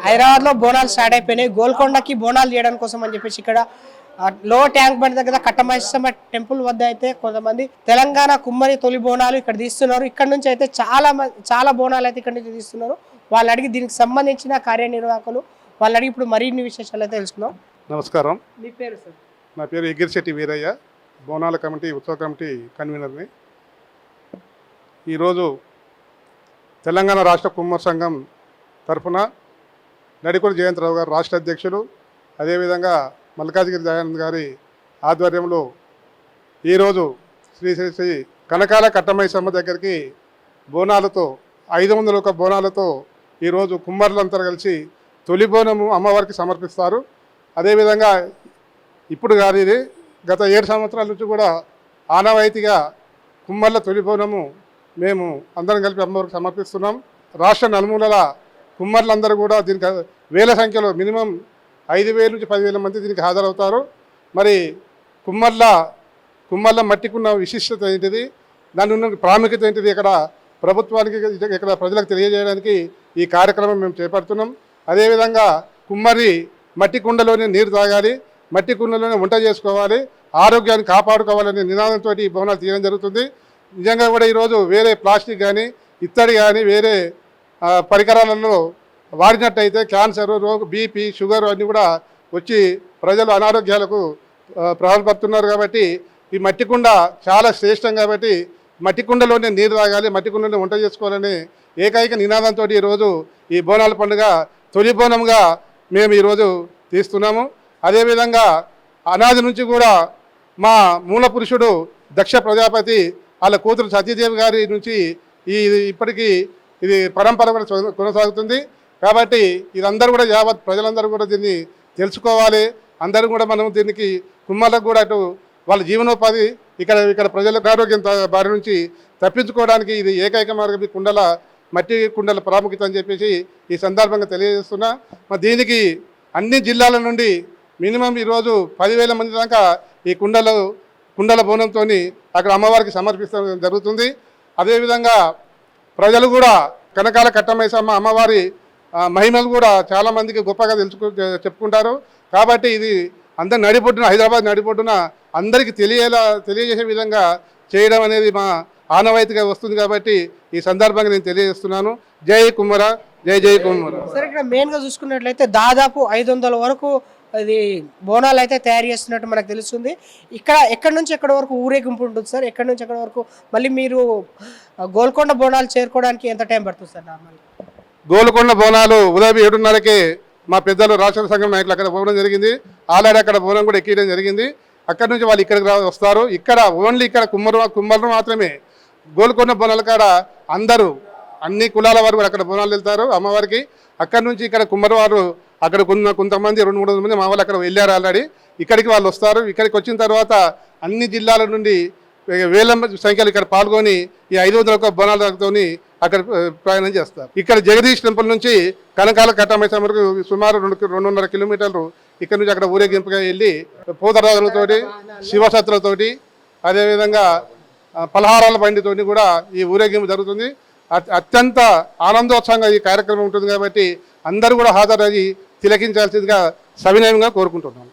హైదరాబాద్లో బోనాలు స్టార్ట్ అయిపోయినాయి. గోల్కొండకి బోనాలు చేయడం కోసం అని చెప్పేసి ఇక్కడ లో ట్యాంక్ బండ్ దగ్గర కట్టమైసమ్మ టెంపుల్ వద్ద అయితే కొంతమంది తెలంగాణ కుమ్మరి తొలి బోనాలు ఇక్కడ తీస్తున్నారు. ఇక్కడ నుంచి అయితే చాలా బోనాలు అయితే ఇక్కడ నుంచి తీస్తున్నారు. వాళ్ళు అడిగి దీనికి సంబంధించిన కార్యనిర్వాహకులు వాళ్ళు అడిగి ఇప్పుడు మరిన్ని విశేషాలు అయితే తెలుసుకుందాం. నమస్కారం. మీ పేరు సార్? నా పేరు ఎగిరిశెట్టి వీరయ్య, బోనాల కమిటీ ఉత్సవ కమిటీ కన్వీనర్ని. ఈరోజు తెలంగాణ రాష్ట్ర కుమ్మరి సంఘం తరఫున నడికొండ జయంతరావు గారు రాష్ట్ర అధ్యక్షులు, అదేవిధంగా మల్కాజ్గిరి దయానంద్ గారి ఆధ్వర్యంలో ఈరోజు శ్రీ శ్రీ శ్రీ కనకాల కట్టమైసమ్మ దగ్గరికి బోనాలతో 501 బోనాలతో ఈరోజు కుమ్మరులంతా కలిసి తొలి బోనము అమ్మవారికి సమర్పిస్తారు. అదేవిధంగా ఇప్పుడు కాదు, ఇది గత 7 సంవత్సరాల నుంచి కూడా ఆనవాయితీగా కుమ్మర్ల తొలి బోనము మేము అందరం కలిపి అమ్మవారికి సమర్పిస్తున్నాం. రాష్ట్ర నలుమూలల కుమ్మర్లందరూ కూడా దీనికి వేల సంఖ్యలో మినిమం 5,000 నుంచి 10,000 మంది దీనికి హాజరవుతారు. మరి కుమ్మర్ల మట్టికున్న విశిష్టత ఏంటిది, దాని ఉన్న ప్రాముఖ్యత ఏంటిది ఇక్కడ ప్రభుత్వానికి ఇక్కడ ప్రజలకు తెలియజేయడానికి ఈ కార్యక్రమం మేము చేపడుతున్నాం. అదేవిధంగా కుమ్మరి మట్టి కుండలోనే నీరు తాగాలి, మట్టి కుండలోనే వంట చేసుకోవాలి, ఆరోగ్యాన్ని కాపాడుకోవాలనే నినాదంతో ఈ బోనాలు తీయడం జరుగుతుంది. నిజంగా కూడా ఈరోజు వేరే ప్లాస్టిక్ కానీ ఇత్తడి కానీ వేరే పరికరాలలో వాడినట్టయితే క్యాన్సర్, బీపీ, షుగర్ అన్నీ కూడా వచ్చి ప్రజలు అనారోగ్యాలకు ప్రబలపడుతున్నారు. కాబట్టి ఈ మట్టి కుండ చాలా శ్రేష్టం. కాబట్టి మట్టి కుండలోనే నీరు తాగాలి, మట్టి కుండలోనే వంట చేసుకోవాలని ఏకైక నినాదంతో ఈరోజు ఈ బోనాల పండుగ తొలి బోనంగా మేము ఈరోజు తీస్తున్నాము. అదేవిధంగా అనాది నుంచి కూడా మా మూల పురుషుడు దక్ష ప్రజాపతి వాళ్ళ కూతురు సతీదేవి గారి నుంచి ఇప్పటికీ ఇది పరంపర కూడా కొనసాగుతుంది. కాబట్టి ఇదందరూ కూడా యావత్ ప్రజలందరూ కూడా దీన్ని తెలుసుకోవాలి. అందరూ కూడా మనం దీనికి కుమ్మర్లకు కూడా అటు వాళ్ళ జీవనోపాధి ఇక్కడ ప్రజలకు ఆరోగ్యం బారి నుంచి తప్పించుకోవడానికి ఇది ఏకైక మార్గం. ఈ మట్టి కుండల ప్రాముఖ్యత అని చెప్పేసి ఈ సందర్భంగా తెలియజేస్తున్నా. మరి దీనికి అన్ని జిల్లాల నుండి మినిమం ఈరోజు 10,000 మంది దాకా ఈ కుండల బోనంతో అక్కడ అమ్మవారికి సమర్పించడం జరుగుతుంది. అదేవిధంగా ప్రజలు కూడా కనకాల కట్టమైసమ్మ అమ్మవారి మహిమలు కూడా చాలామందికి గొప్పగా చెప్పుకుంటారు. కాబట్టి ఇది అందరు నడిపొడ్డున, హైదరాబాద్ నడిపొడ్డున అందరికీ తెలియజేసే విధంగా చేయడం అనేది మా ఆనవాయితీగా వస్తుంది. కాబట్టి ఈ సందర్భంగా నేను తెలియజేస్తున్నాను. జై కుమ్మర, జై జై కుమ్మర. సరే, ఇక్కడ మెయిన్గా చూసుకున్నట్లయితే దాదాపు 500 వరకు అది బోనాలు అయితే తయారు చేస్తున్నట్టు మనకు తెలుస్తుంది. ఇక్కడ ఎక్కడి నుంచి ఎక్కడి వరకు ఊరేగింపు ఉంటుంది సార్? ఎక్కడి నుంచి ఎక్కడి వరకు మళ్ళీ మీరు గోల్కొండ బోనాలు చేరుకోవడానికి ఎంత టైం పడుతుంది సార్? నార్మల్గా గోల్కొండ బోనాలు ఉదయం 7:30కే మా పెద్దలు రాష్ట్ర సంఘం నాయకులు అక్కడ పోవడం జరిగింది. ఆల్రెడీ అక్కడ బోనం కూడా ఎక్కియడం జరిగింది. అక్కడి నుంచి వాళ్ళు ఇక్కడికి వస్తారు. ఇక్కడ ఓన్లీ ఇక్కడ కుమ్మరు మాత్రమే గోల్కొండ బోనాల కాడ అందరూ అన్ని కులాల వారు కూడా అక్కడ బోనాలు వెళ్తారు అమ్మవారికి. అక్కడి నుంచి ఇక్కడ కుమ్మరి వారు అక్కడ కొంతమంది 200-300 మంది మా వాళ్ళు అక్కడ వెళ్ళారు ఆల్రెడీ. ఇక్కడికి వాళ్ళు వస్తారు. ఇక్కడికి వచ్చిన తర్వాత అన్ని జిల్లాల నుండి వేల సంఖ్యలు ఇక్కడ పాల్గొని ఈ 501 బోనాలతో అక్కడ ప్రయాణం చేస్తారు. ఇక్కడ జగదీష్ టెంపుల్ నుంచి కనకాల కట్టమైసమ్మ వరకు సుమారు 2.5 కిలోమీటర్లు ఇక్కడ నుంచి అక్కడ ఊరేగింపుగా వెళ్ళి పూతరాజులతోటి, శివశత్రులతోటి, అదేవిధంగా పలహారాల బండితోటి కూడా ఈ ఊరేగింపు జరుగుతుంది. అత్యంత ఆనందోత్సవంగా ఈ కార్యక్రమం ఉంటుంది. కాబట్టి అందరూ కూడా హాజరయ్యి తిలకించాల్సిందిగా సవినయంగా కోరుకుంటున్నాను.